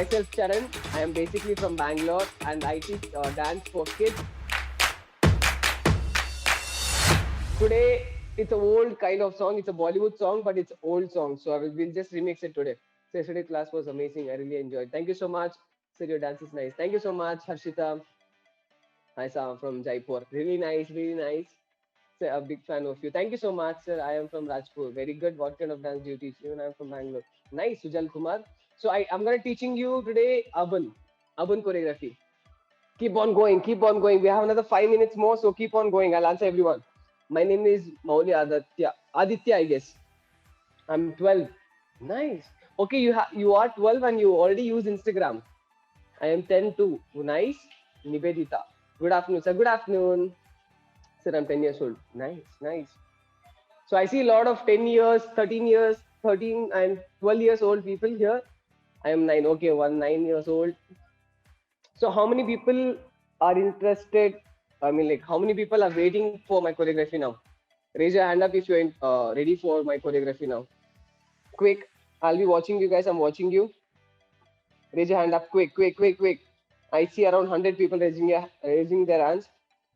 myself Charan. I am basically from Bangalore and I teach dance for kids. Today it's an old kind of song. It's a Bollywood song, but it's old song. So we'll just remix it today. So yesterday class was amazing. I really enjoyed. Thank you so much. Sir, your dance is nice. Thank you so much, Harshita. Hi, Sam from Jaipur. Really nice, really nice. Sir, a big fan of you. Thank you so much, sir. I am from Rajpur. Very good. What kind of dance do you teach? Even I'm from Bangalore. Nice, Sujal Kumar. So I'm gonna teaching you today Aban choreography. Keep on going, keep on going. We have another 5 minutes more, so keep on going. I'll answer everyone. My name is Mauli Aditya. Aditya, I guess. I'm 12. Nice. Okay, you are 12 and you already use Instagram. I am 10 too. Nice. Nivedita. Good afternoon, sir. Good afternoon. Sir, I'm 10 years old. Nice, nice. So I see a lot of 10 years, 13 years, 13 and 12 years old people here. I am 9. Okay, 9 years old. So how many people are interested? I mean, like, how many people are waiting for my choreography now? Raise your hand up if you're ready for my choreography now. Quick, I'll be watching you guys. I'm watching you. Raise your hand up, quick, quick, quick, quick. I see around 100 people raising their hands.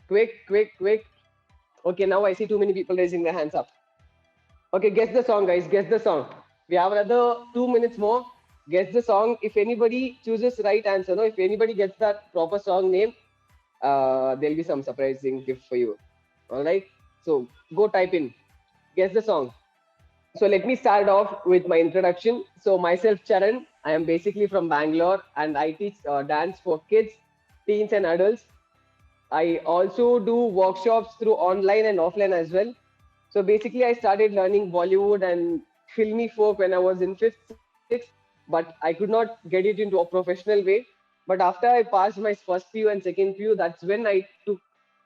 Quick, quick, quick. Okay, now I see too many people raising their hands up. Okay, guess the song, guys. Guess the song. We have another 2 minutes more. Guess the song. If anybody chooses right answer, no, if anybody gets that proper song name, there'll be some surprising gift for you. All right. So go type in. Guess the song. So let me start off with my introduction. So myself, Charan. I am basically from Bangalore and I teach dance for kids, teens, and adults. I also do workshops through online and offline as well. So basically, I started learning Bollywood and filmy folk when I was in fifth, sixth, but I could not get it into a professional way. But after I passed my first PU and second PU, that's when I took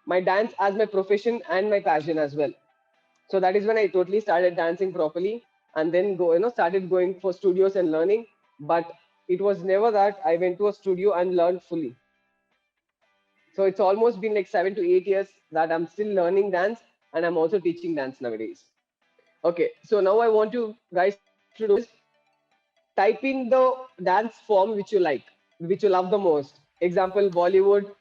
my dance as my profession and my passion as well. So that is when I totally started dancing properly and then started going for studios and learning. But it was never that I went to a studio and learned fully. So it's almost been like 7 to 8 years that I'm still learning dance and I'm also teaching dance nowadays. Okay, so now I want you guys to do is type in the dance form which you like, which you love the most. Example, Bollywood,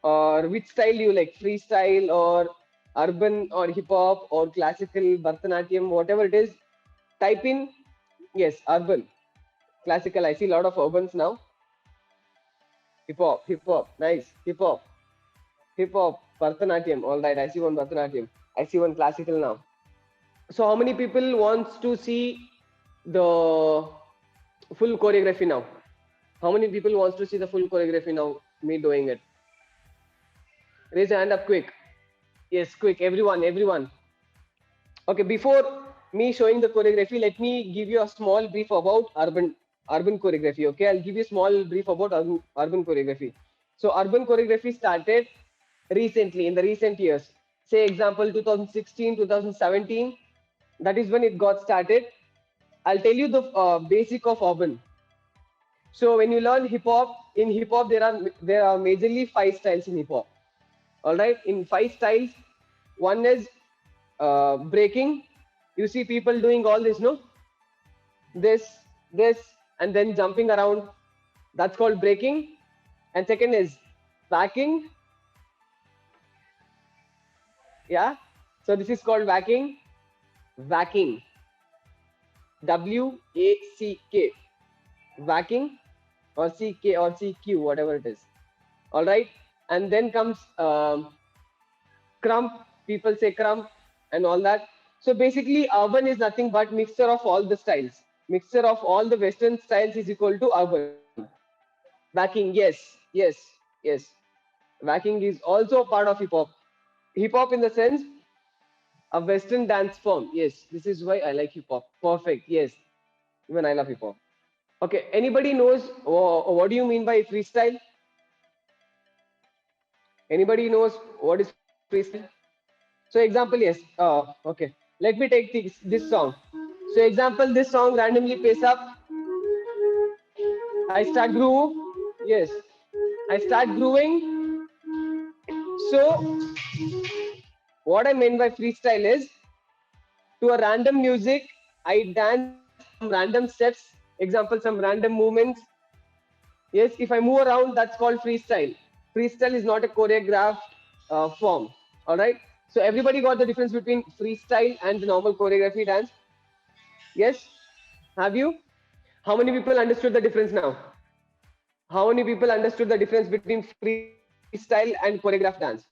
or which style you like, freestyle or urban or hip hop or classical, Bharatanatyam, whatever it is. Type in, yes, urban, classical. I see a lot of urbans now. Hip hop, nice. Hip hop, Bharatanatyam. All right, I see one Bharatanatyam. I see one classical now. So how many people wants to see the full choreography now? How many people wants to see the full choreography now? Me doing it. Raise your hand up quick. Yes, quick. Everyone, everyone. Okay, before me showing the choreography, let me give you a small brief about urban choreography. Okay, I'll give you a small brief about urban choreography. So urban choreography started recently in the recent years. Say example 2016, 2017. That is when it got started. I'll tell you the basic of urban. So when you learn hip hop, in hip hop there are majorly five styles in hip hop. All right, in five styles, one is breaking. You see people doing all this, no? This, and then jumping around. That's called breaking. And second is whacking. Yeah. So this is called whacking. Whacking. WACK. Whacking or CK or CQ, whatever it is. All right. And then comes crump. People say crump and all that. So basically, urban is nothing but mixture of all the styles. Mixture of all the Western styles is equal to urban. Whacking, yes. Whacking is also a part of hip hop. Hip hop in the sense a Western dance form. Yes, this is why I like hip hop. Perfect. Yes, even I love hip hop. Okay, anybody knows what do you mean by freestyle? Anybody knows what is freestyle? So example, yes. Okay. Let me take this song. So example, this song randomly plays up. I start groove. Yes. I start grooving. So what I meant by freestyle is to a random music, I dance some random steps. Example, some random movements. Yes, if I move around, that's called freestyle. Freestyle is not a choreographed form. All right. So everybody got the difference between freestyle and the normal choreography dance. Yes. Have you? How many people understood the difference now? How many people understood the difference between freestyle and choreographed dance?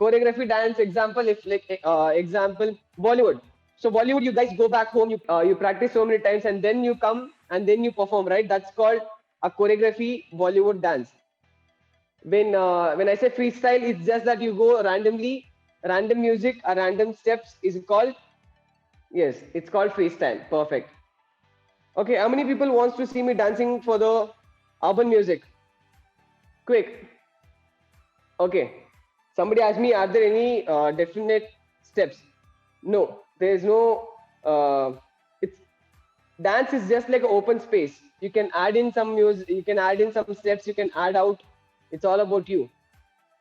Choreography dance example, if like example Bollywood. So Bollywood, you guys go back home, you practice so many times, and then you come and then you perform, right? That's called a choreography Bollywood dance. When I say freestyle, it's just that you go randomly, random music or random steps is called, yes, it's called freestyle. Perfect. Okay, how many people wants to see me dancing for the urban music? Quick. Okay. Somebody asked me, are there any definite steps? No, there is no. It's dance is just like an open space. You can add in some music, you can add in some steps, you can add out. It's all about you.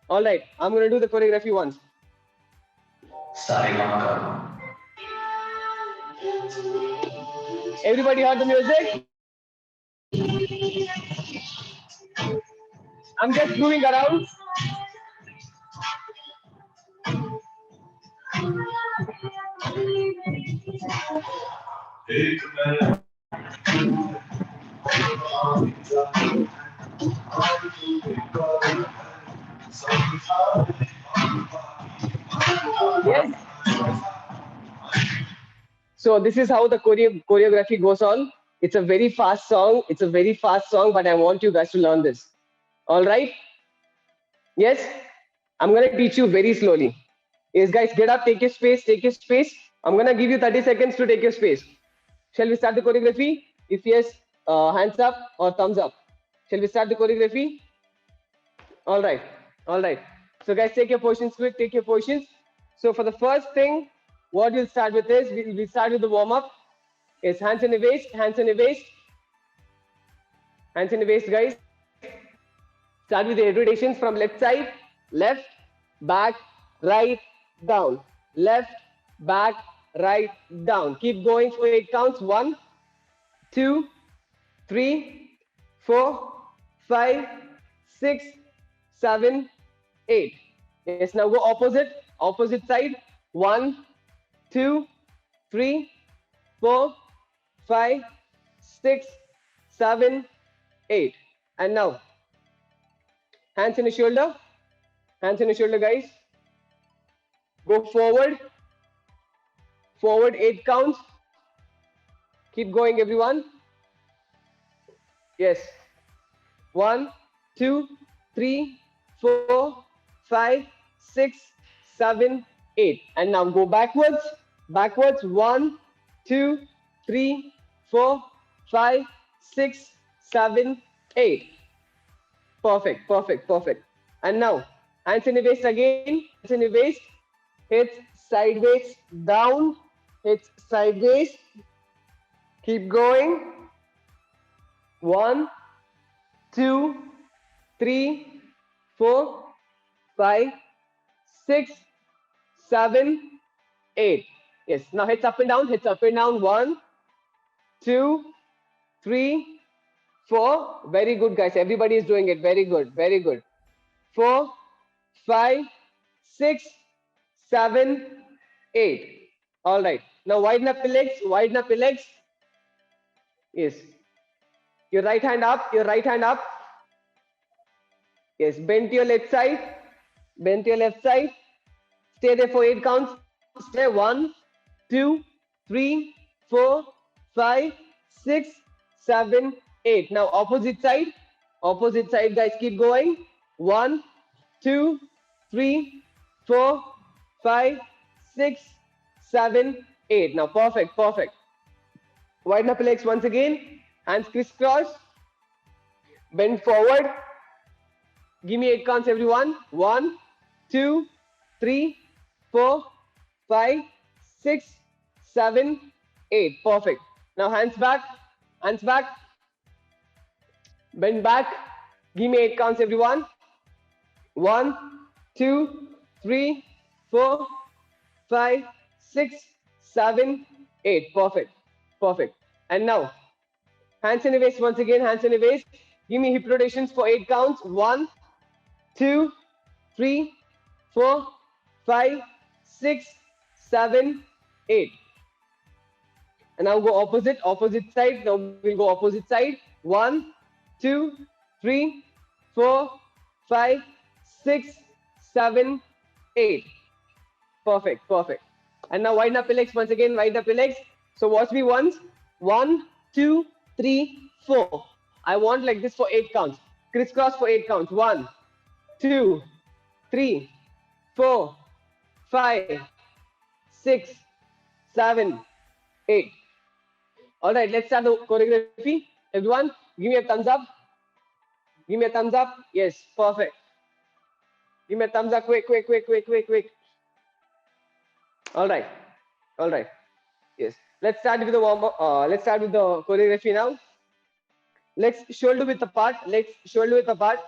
All right, I'm gonna do the choreography once. Everybody heard the music? I'm just moving around. Yes. So this is how the choreography goes on. It's a very fast song. It's a very fast song, but I want you guys to learn this. All right? Yes? I'm gonna teach you very slowly. Yes, guys, get up, take your space, take your space. I'm gonna give you 30 seconds to take your space. Shall we start the choreography? If yes, hands up or thumbs up. Shall we start the choreography? All right, all right. So guys, take your positions quick, take your positions. So for the first thing, what we'll start with is, we'll start with the warm up. Is hands in the waist, hands in the waist, hands in the waist, guys. Start with the rotations from left side, left, back, right, down, left, back, right, down. Keep going for 8 counts. 1, 2, 3, 4, 5, 6, 7, 8. Yes, now go opposite side. 1, 2, 3, 4, 5, 6, 7, 8. And now, hands in the shoulder. Hands in the shoulder, guys. Go forward. Forward 8 counts. Keep going, everyone. Yes. 1, 2, 3, 4, 5, 6, 7, 8. And now go backwards. Backwards. 1, 2, 3, 4, 5, 6, 7, 8. Perfect, perfect, perfect. And now, hands in the waist again. Hands in the waist. Hips sideways down. Hips sideways. Keep going. 1, 2, 3, 4, 5, 6, 7, 8. Yes. Now hips up and down. Hips up and down. 1, 2, 3, 4. Very good, guys. Everybody is doing it. Very good. Very good. 4, 5, 6, 7, 8. All right. Now widen up the legs. Widen up the legs. Yes. Your right hand up. Your right hand up. Yes. Bend to your left side. Bend to your left side. Stay there for 8 counts. Stay. 1, 2, 3, 4, 5, 6, 7, 8. Now opposite side. Opposite side, guys. Keep going. 1, 2, 3, 4, 5, 6, 7, 8. Now perfect, perfect. Widen up your legs once again. Hands crisscross. Bend forward. Give me 8 counts, everyone. 1, 2, 3, 4, 5, 6, 7, 8. Perfect. Now hands back. Hands back. Bend back. Give me 8 counts, everyone. 1, 2, 3, 4, 5, 6, 7, 8. Perfect. Perfect. And now, hands in the waist once again. Hands in the waist. Give me hip rotations for 8 counts. 1, 2, 3, 4, 5, 6, 7, 8. And now go opposite side. Now we'll go opposite side. 1, 2, 3, 4, 5, 6, 7, 8. Perfect, perfect. And now widen up your legs once again. Widen up your legs. So watch me once. 1, 2, 3, 4. I want like this for 8 counts. Crisscross for 8 counts. 1, 2, 3, 4, 5, 6, 7, 8. All right, let's start the choreography. Everyone, give me a thumbs up. Give me a thumbs up. Yes, perfect. Give me a thumbs up. Quick, quick, quick, quick, quick, quick. All right, all right. Yes, let's start with the warm up. Let's start with the choreography now. Let's shoulder width apart. Let's shoulder width apart.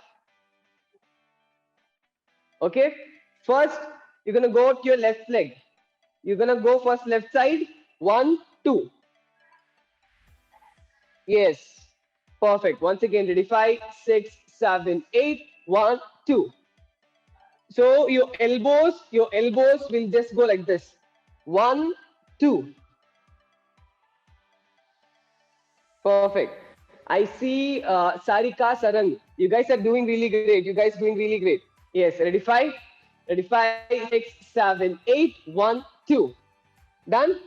Okay. First, you're gonna go to your left leg. You're gonna go first left side. 1, 2. Yes. Perfect. Once again, ready? 5, 6, 7, 8. 1, 2. So your elbows will just go like this. 1, 2. Perfect. I see Sarika, Sarang. You guys are doing really great. You guys doing really great. Yes. Ready? 5. Ready? 5, 6, 7, 8. 1, 2. Done?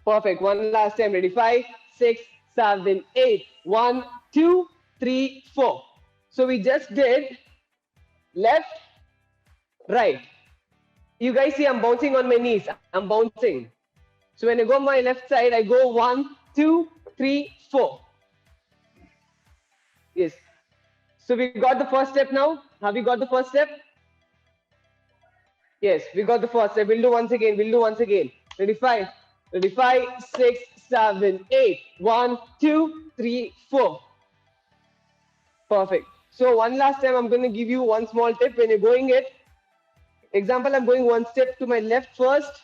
Perfect. One last time. Ready? 5, 6, 7, 8. 1, 2, 3, 4. So we just did left, right. You guys see I'm bouncing on my knees. I'm bouncing. So when I go on my left side, I go 1, 2, 3, 4. Yes. So we got the first step now. Have we got the first step? Yes, we got the first step. We'll do once again. We'll do once again. Ready? 5. Ready? 5, 6, 7, 8. 1, 2, 3, 4. Perfect. So one last time, I'm going to give you one small tip when you're going it. Example, I'm going one step to my left first.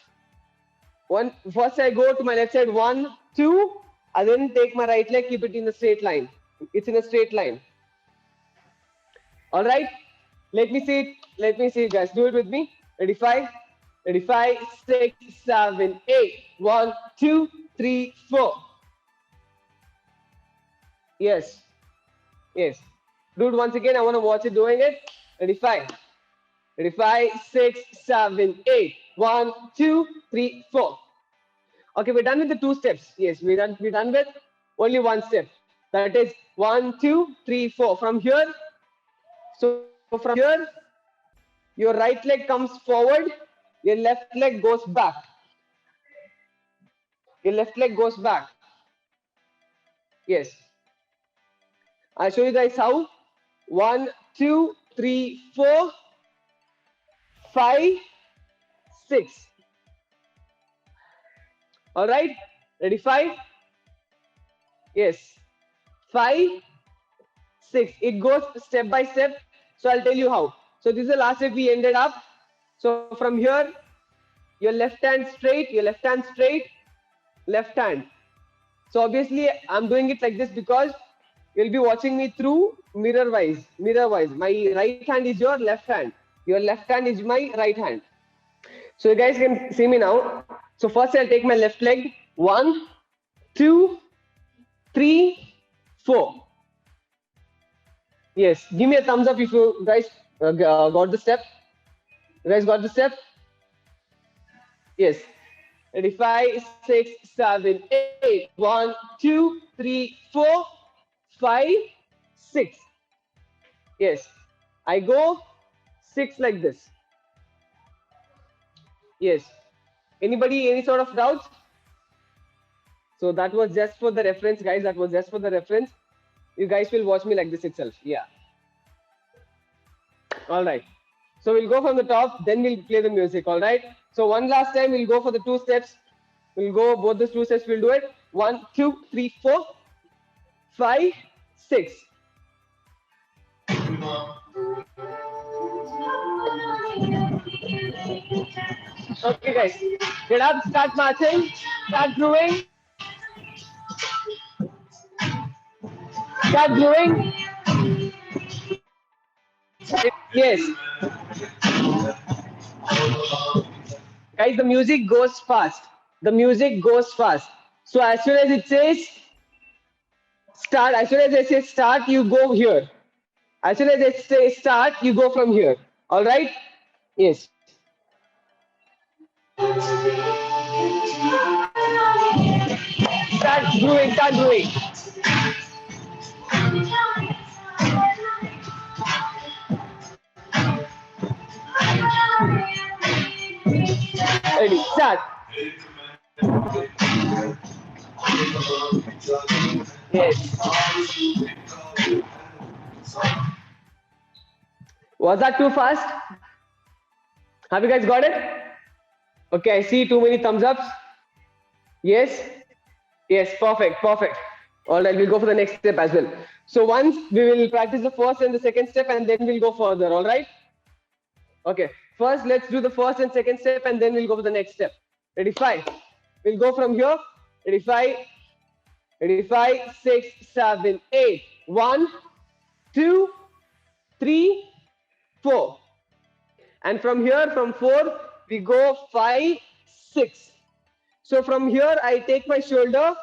First I go to my left side, 1, 2. I then take my right leg, keep it in a straight line. It's in a straight line. All right. Let me see it. Let me see it, guys. Do it with me. Ready? 5. Ready? 5, 6, 7, 8. 1, 2, 3, 4. Yes. Yes. Do it once again. I want to watch it doing it. Ready? 5. Ready? 5, 6, 7, 8. 1, 2, 3, 4. Okay, we're done with the 2 steps. Yes, we're done with only 1 step. That is 1, 2, 3, 4. From here, so from here, your right leg comes forward, your left leg goes back. Your left leg goes back. Yes. I'll show you guys how. 1, 2, 3, 4, 5, 6. All right. Ready? 5. Yes. 5, 6. It goes step by step. So I'll tell you how. So this is the last step we ended up. So from here, your left hand straight, left hand. So obviously I'm doing it like this because you'll be watching me through mirror wise. My right hand is your left hand. Your left hand is my right hand. So you guys can see me now. So first I'll take my left leg. 1, 2, 3, 4. Yes, give me a thumbs up if you guys got the step. You guys got the step? Yes. Ready? 5, 6, 7, 8. 1, 2, 3, 4, 5, 6. Yes. I go 6 like this. Yes. Anybody, any sort of doubts? So that was just for the reference, guys. That was just for the reference. You guys will watch me like this itself. Yeah. All right. So we'll go from the top, then we'll play the music. All right. So one last time, we'll go for the 2 steps. We'll go both the 2 steps. We'll do it. 1, 2, 3, 4, 5, 6. Okay, guys. Get up. Start marching. Start grooving. Start grooving. Yes. Guys, the music goes fast. The music goes fast. So as soon as it says start, as soon as I say start, you go here. As soon as I say start, you go from here. All right? Yes. Start doing, start doing. Ready, start. Yes. Was that too fast? Have you guys got it? Okay, I see too many thumbs ups. Yes? Yes, perfect, perfect. All right, we'll go for the next step as well. So once we will practice the first and the second step and then we'll go further, all right? Okay, first let's do the first and second step and then we'll go for the next step. Ready, five. We'll go from here. Ready, five. Ready, 5, 6, 7, 8. 1, 2, 3, 4. And from here, from 4, we go 5, 6. So from here, I take my shoulder.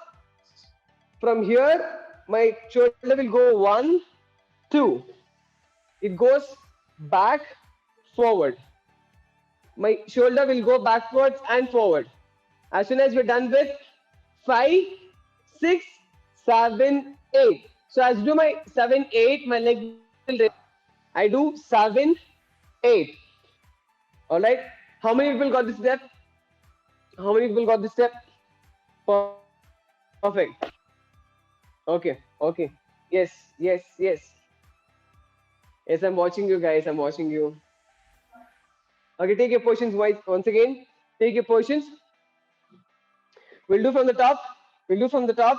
From here, my shoulder will go 1, 2. It goes back, forward. My shoulder will go backwards and forward. As soon as we're done with 5, 6, 7, 8. So as I do my 7, 8, my leg will raise. I do 7, 8. All right. How many people got this step? How many people got this step? Perfect. Okay. Okay. Yes. Yes. Yes. Yes. I'm watching you guys. I'm watching you. Okay. Take your positions once again. Take your positions. We'll do from the top. We'll do from the top.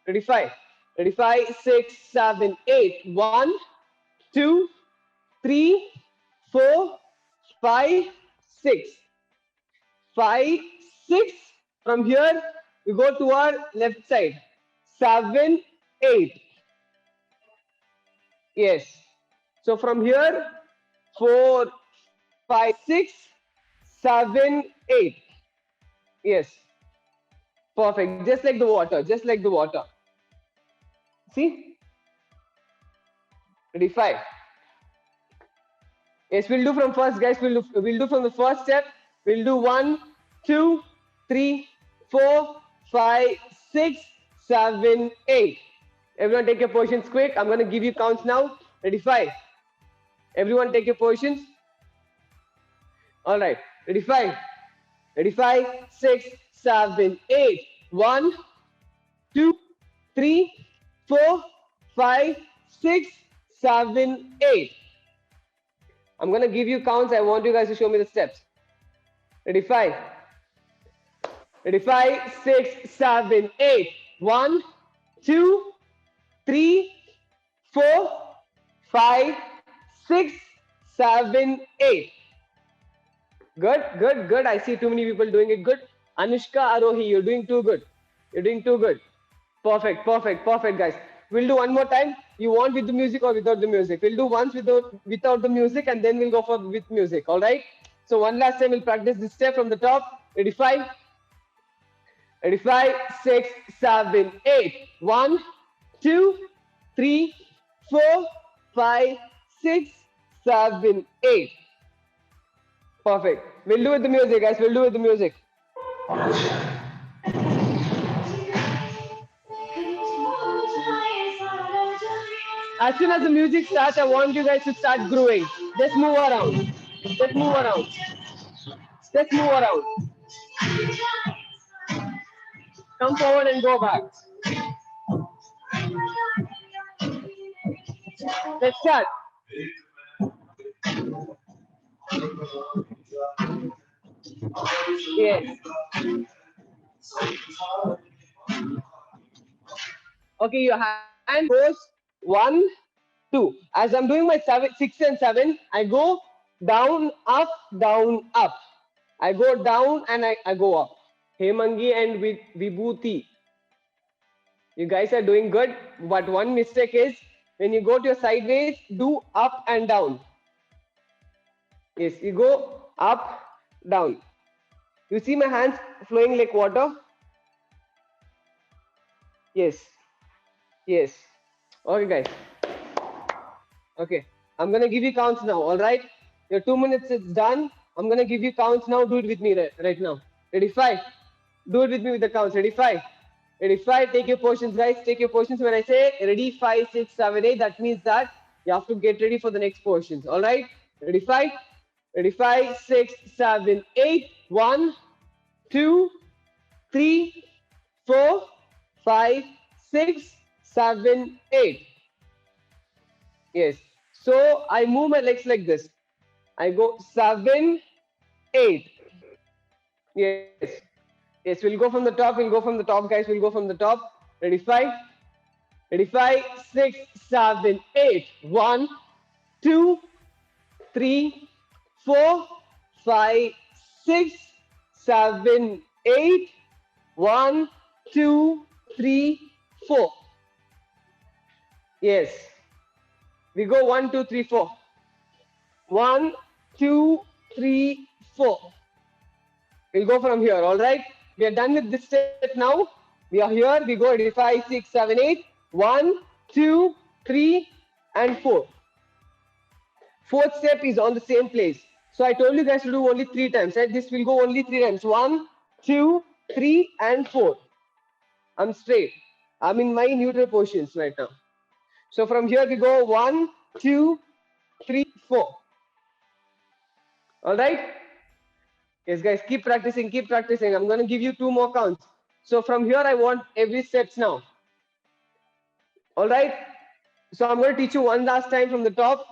Ready, 5. Ready, 5, 6, 7, 8. 1, 2, 3, 4, 5, 6. 5, 6. From here, we go to our left side. 7, 8. Yes. So from here, 4, 5, 6, 7, 8. Yes. Perfect. Just like the water. Just like the water. See? Ready, 5. Yes, we'll do from first, guys. We'll do from the first step. We'll do 1, 2, 3, 4, 5, 6, 7, 8. Everyone take your positions quick. I'm going to give you counts now. Ready, 5. Everyone take your positions. All right. Ready, 5. Ready, 5, 6, 7, 8. 1, 2, 3, 4, 5, 6, 7, 8. I'm going to give you counts. I want you guys to show me the steps. Ready, 5. Ready, 5, 6, 7, 8. 1, 2, 3, 4, 5, 6, 7, 8. Good, good, good. I see too many people doing it good. Anushka Arohi, you're doing too good. You're doing too good. Perfect, perfect, perfect, guys. We'll do one more time. You want with the music or without the music? We'll do once without the music and then we'll go for with music. All right. So one last time we'll practice this step from the top. Ready, 5. Ready, 5, 6, 7, 8. 1, 2, 3, 4, 5, 6, 7, 8. Perfect. We'll do with the music, guys. We'll do with the music. As soon as the music starts, I want you guys to start growing. Just move around. Just move around. Just move around. Come forward and go back. Let's start. Yes. Okay, your hand goes 1, 2. As I'm doing my 6 and 7, I go down, up, down, up. I go down and I go up. Hemangi and Vibhuti. You guys are doing good, but one mistake is When you go to your sideways, do up and down. Yes, you go up, down. You see my hands flowing like water? Yes. Yes. Okay, guys. Okay. I'm going to give you counts now, all right? Your 2 minutes is done. I'm going to give you counts now. Do it with me right now. Ready? 5. Do it with me with the counts. Ready? 5. Ready? 5. Take your portions, guys. Take your portions. When I say ready, 5, 6, 7, 8, that means that you have to get ready for the next portions. All right? Ready? 5. Ready? 5, 6, 7, 8. 1, 2, 3, 4, 5, 6, 7, 8. Yes. So I move my legs like this. I go 7, 8. Yes. Yes, we'll go from the top. We'll go from the top, guys. We'll go from the top. Ready? 5. Ready? 5, 6, 7, 8. 1, 2, 3, 4, 5, 6, 7, 8. 1, 2, 3, 4. Yes. We go 1, 2, 3, 4. 1, 2, 3, 4. We'll go from here, all right? We are done with this step now. We are here. We go ready, 5, 6, 7, 8. 1, 2, 3, and 4. Fourth step is on the same place. So I told you guys to do only 3 times, right? This will go only 3 times. 1, 2, 3, and 4. I'm straight. I'm in my neutral positions right now. So from here we go 1, 2, 3, 4. All right? Yes, guys, keep practicing, keep practicing. I'm going to give you 2 more counts. So from here, I want every steps now. All right? So I'm going to teach you one last time from the top.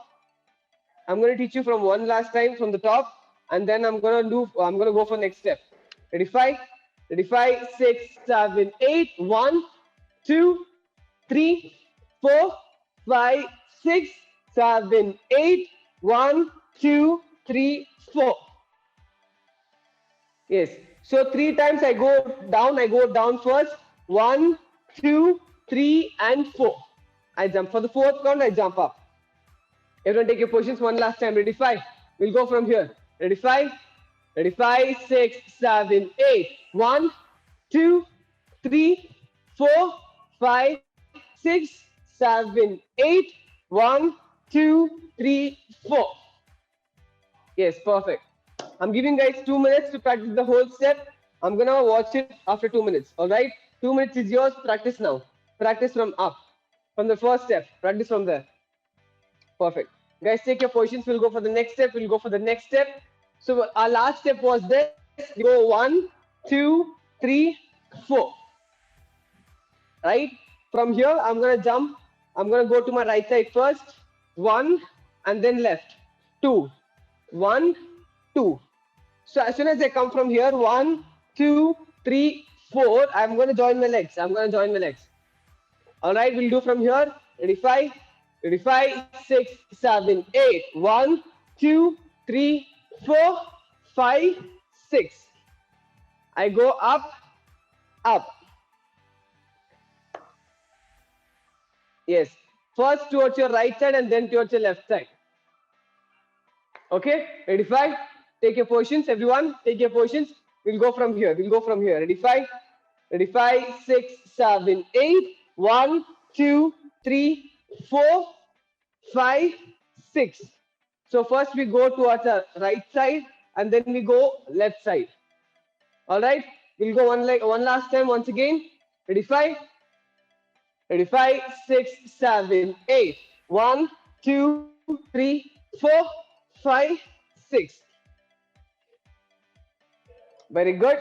I'm going to teach you from one last time from the top. And then I'm going to go for next step. Ready, 5? Ready, 5, 6, 7, 8. 1, 2, 3, 4, 5, 6, 7, 8. 1, 2, 3, 4. Yes. So 3 times I go down first. 1, 2, 3, and 4. I jump. For the 4th count, I jump up. Everyone take your positions one last time. Ready, 5. We'll go from here. Ready, 5. Ready, 5, 6, 7, 8. 1, 2, 3, 4, 5, 6, 7, 8. 1, 2, 3, 4. Yes, perfect. I'm giving guys 2 minutes to practice the whole step. I'm gonna watch it after 2 minutes. All right, 2 minutes is yours. Practice now. Practice from up, from the first step. Practice from there. Perfect. Guys, take your positions. We'll go for the next step. We'll go for the next step. So our last step was this. You go 1, 2, 3, 4. Right. From here, I'm gonna jump. I'm gonna go to my right side first. 1, and then left. 2. 1, 2. So as soon as I come from here, 1, 2, 3, 4, I'm going to join my legs. I'm going to join my legs. All right, we'll do from here. Ready, 5. Ready, 5, 6, 7, 8. 1, 2, 3, 4, 5, 6. I go up, up. Yes. First towards your right side and then towards your left side. Okay, ready, 5. Take your positions, everyone. Take your positions. We'll go from here. We'll go from here. Ready, 5. Ready, 5, 6, 7, 8. 1, 2, 3, 4, 5, 6. So first we go towards our right side and then we go left side. All right. We'll go one last time once again. Ready, 5. Ready, 5, 6, 7, 8. 1, 2, 3, 4, 5, 6. Very good.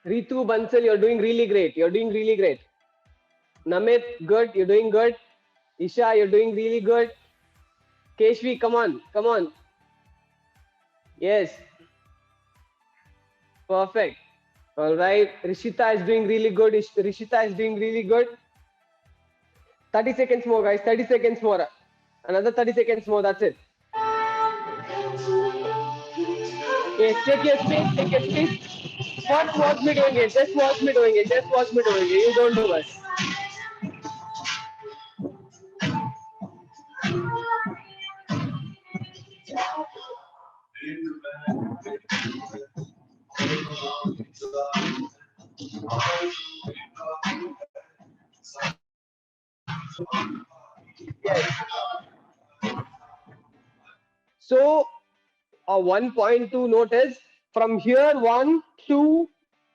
Ritu, Bansal, you're doing really great. You're doing really great. Namit, good. You're doing good. Isha, you're doing really good. Keshvi, come on. Come on. Yes. Perfect. All right. Rishita is doing really good. Rishita is doing really good. 30 seconds more, guys. 30 seconds more. Another 30 seconds more. That's it. Yes, take your space. Take your space. Watch me doing it. Just watch me doing it. Just watch me doing it. You don't do it. Yes. So, a 1.2 note is from here 1, 2,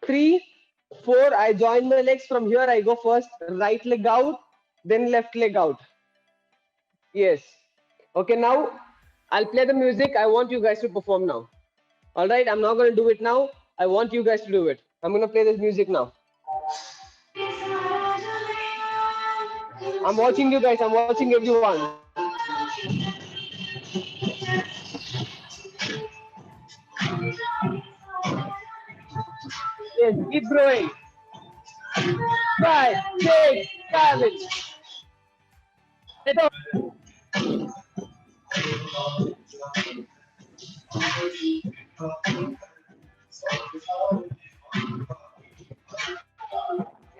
3, 4. I join my legs. From here I go first right leg out, then left leg out. Yes. Okay, now I'll play the music. I want you guys to perform now. All right, I'm not going to do it now. I want you guys to do it. I'm going to play this music now. I'm watching you guys. I'm watching everyone. Yes, keep growing. 5, 6, 7. Let go.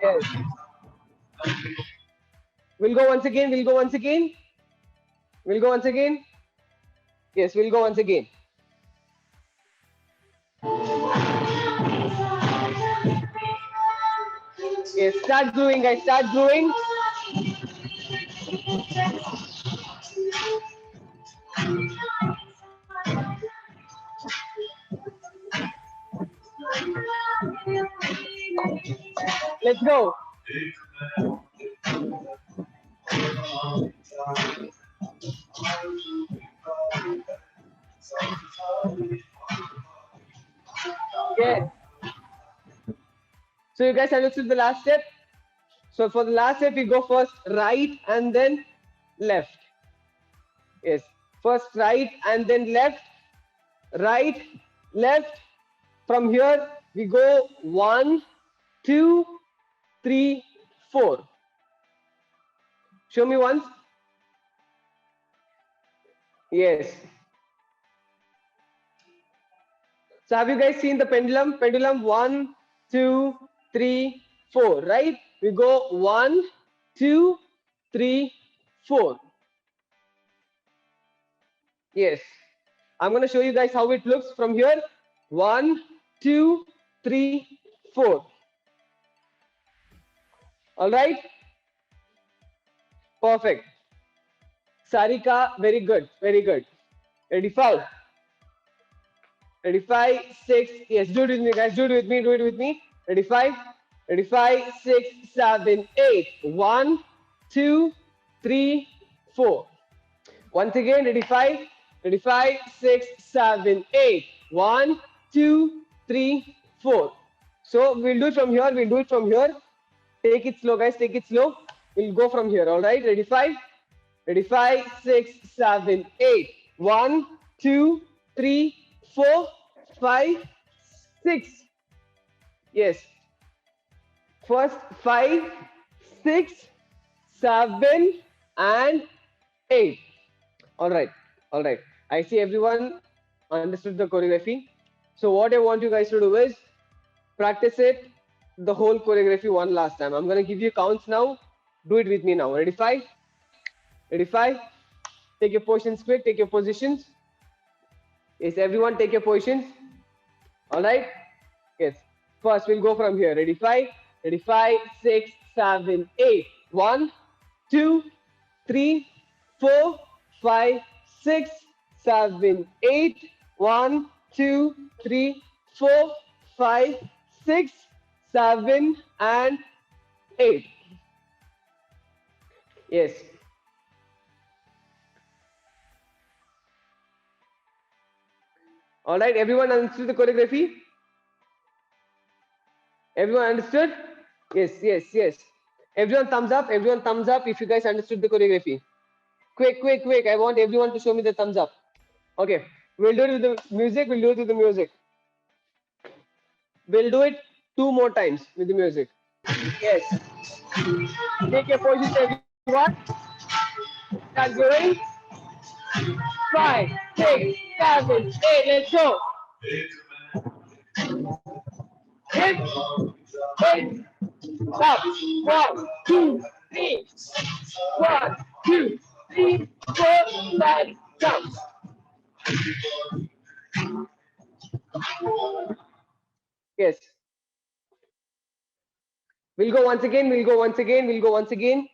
Yes. We'll go once again. We'll go once again. We'll go once again. Yes, we'll go once again. Yes, start growing, guys. Start growing. Let's go. Yes. So you guys understood the last step? So for the last step, we go first right and then left. Yes. First right and then left. Right, left. From here, we go 1, 2, 3, 4. Show me once. Yes. So have you guys seen the pendulum? Pendulum 1, 2, 3, 4, right? We go 1, 2, 3, 4. Yes. I'm going to show you guys how it looks from here. 1, 2, 3, 4. All right? Perfect. Sarika, very good. Very good. Ready, foul. Ready, 5, 6. Yes, do it with me, guys. Do it with me. Do it with me. Ready, 5. Ready, 5, 6, 7, 8. 1, 2, 3, 4. Once again, ready, 5. Ready, 5, 6, 7, 8. 1, 2, 3, 4. So we'll do it from here. We'll do it from here. Take it slow, guys. Take it slow. We'll go from here. All right. Ready, 5. Ready, 5, 6, 7, 8. 1, 2, 3, 4, 5, 6. Yes. First 5, 6, 7, and 8. All right. All right. I see everyone understood the choreography. So what I want you guys to do is practice it the whole choreography one last time. I'm going to give you counts now. Do it with me now. Ready, 5? Ready, 5? Take your positions quick. Take your positions. Yes, everyone take your positions. All right? Yes. First, we'll go from here. Ready, 5? Ready, 5, 6, 7, 8. 1, 2, 3, 4, 5, 6, 7, 8. 1, 2, 3, 4, 5, 6, 7, and 8. Yes. All right, everyone understood the choreography? Everyone understood? Yes, yes, yes. Everyone thumbs up. Everyone thumbs up if you guys understood the choreography. Quick, quick, quick. I want everyone to show me the thumbs up. Okay. We'll do it with the music. We'll do it with the music. We'll do it 2 more times with the music. Yes. Take your position, everyone. Start going. 5, 6, 7, 8. Let's go. Hit. Hit. Stop. 1, 2, 3. 1, 2, 3, 4, 5, jump. Yes. We'll go once again. We'll go once again. We'll go once again.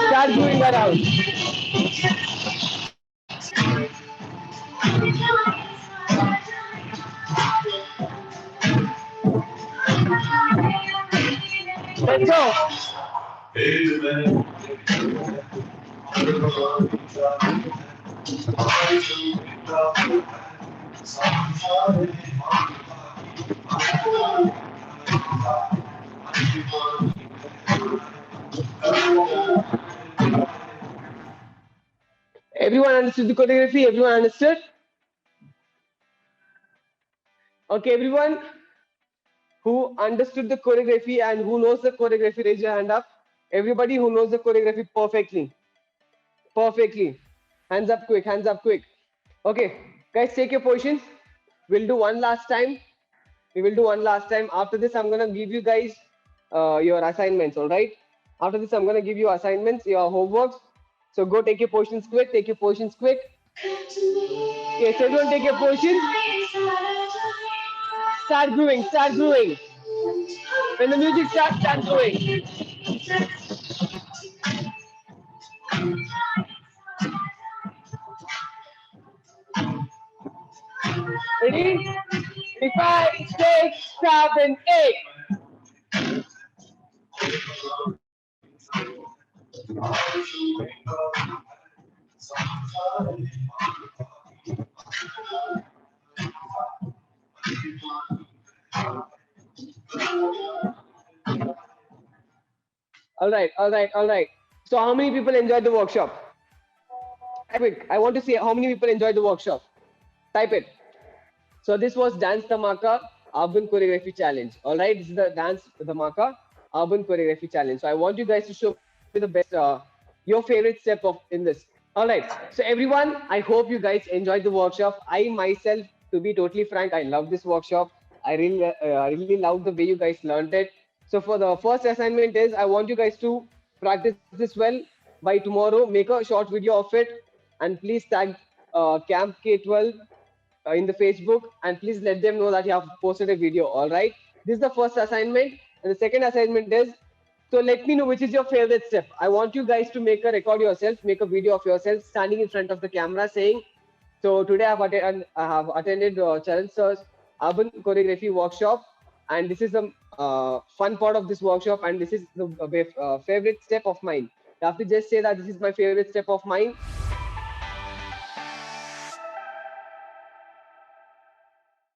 Start moving around. Let's go. Everyone understood the choreography? Everyone understood? Okay, everyone who understood the choreography and who knows the choreography, raise your hand up. Everybody who knows the choreography perfectly. Perfectly. Hands up quick, hands up quick. Okay, guys, take your positions. We'll do one last time. We will do one last time. After this, I'm going to give you guys your assignments, all right? After this, I'm going to give you assignments, your homeworks. So go take your positions quick, take your positions quick. Okay, so everyone take your positions. Start grooving, start grooving. When the music starts, start grooving. Ready? 5, 6, 7, 8. All right, all right, all right. So how many people enjoyed the workshop? Quick, I want to see how many people enjoyed the workshop. Type it. So this was Dance Dhamaka Urban Choreography Challenge. All right, this is the Dance Dhamaka Urban Choreography Challenge. So I want you guys to show me the best, your favorite step of in this. All right. So everyone, I hope you guys enjoyed the workshop. I myself, to be totally frank, I love this workshop. I really love the way you guys learned it. So for the first assignment is I want you guys to practice this well by tomorrow. Make a short video of it and please tag Camp K12 in the Facebook and please let them know that you have posted a video. All right. This is the first assignment. And the second assignment is so let me know which is your favorite step. I want you guys to make a record yourself, make a video of yourself standing in front of the camera saying, so today I have attended Charan Sir's urban choreography workshop and this is the fun part of this workshop and this is the favorite step of mine. You have to just say that this is my favorite step of mine